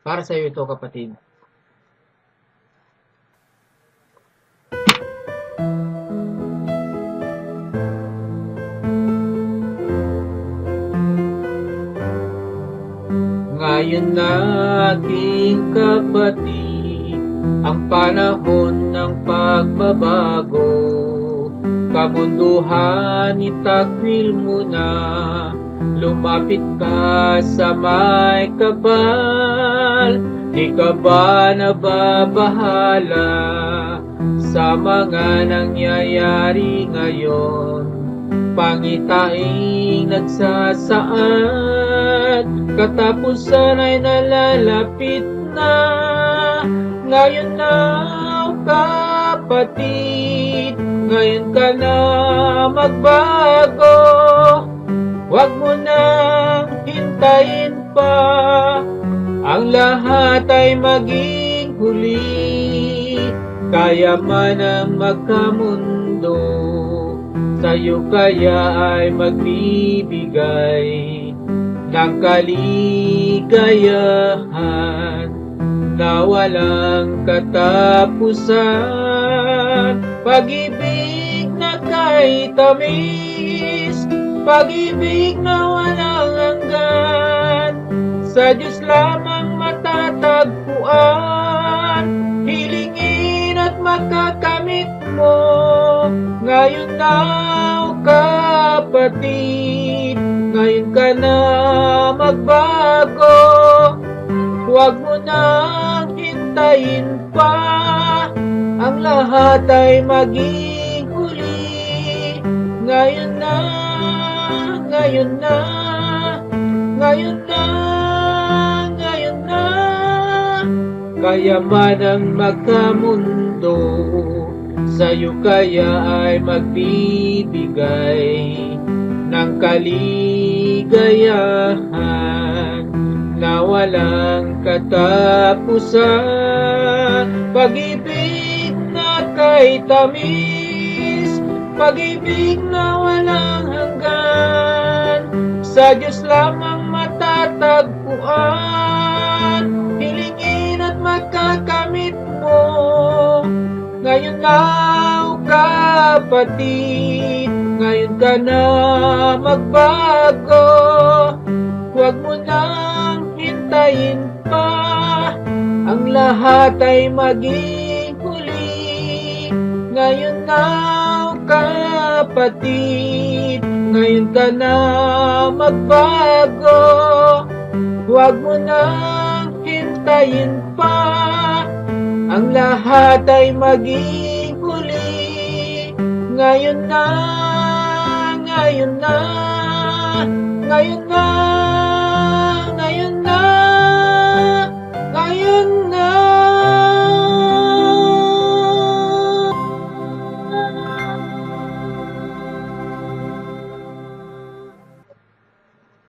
Para sa iyo ito, kapatid. Ngayon na aking kapatid, ang panahon ng pagbabago. Kamunduhan, itakwil mo na, lumapit ka sa may kapal. Di ka ba nababahala sa mga nangyayari ngayon? Pangitain nagsasaad, katapusan ay nalalapit na. Ngayon na, kapatid, ngayon ka na magbago. Huwag mo nang hintayin pa, ang lahat ay maging huli. Kaya man ang magkamundo, sa'yo kaya ay magbibigay ng kaligayahan na walang katapusan. Pag-ibig na kay tamis, pag-ibig na walang hanggan, sa Diyos lamang matatagpuan. Hilingin at makakamit mo ngayon na, kapatid, ngayon ka na magbago. Huwag mo nang hintayin pa, ang lahat ay maging huli. Ngayon na, ngayon na, ngayon na, ngayon na. Kaya man ang magkamundo, sa'yo kaya ay magbibigay ng kaligayahan na walang katapusan. Pag-ibig na kay tamis, pag-ibig na walang hanggan, sa Diyos lamang matatagpuan. Hilingin at makakamit mo ngayon na, kapatid, ngayon ka na magbago. Huwag mo nang hintayin pa, ang lahat ay maging huli. Ngayon na, kapatid, ngayon ka na magbago. Huwag mo nang hintayin pa, ang lahat ay maging huli. Ngayon na, ngayon na, ngayon na, ngayon na.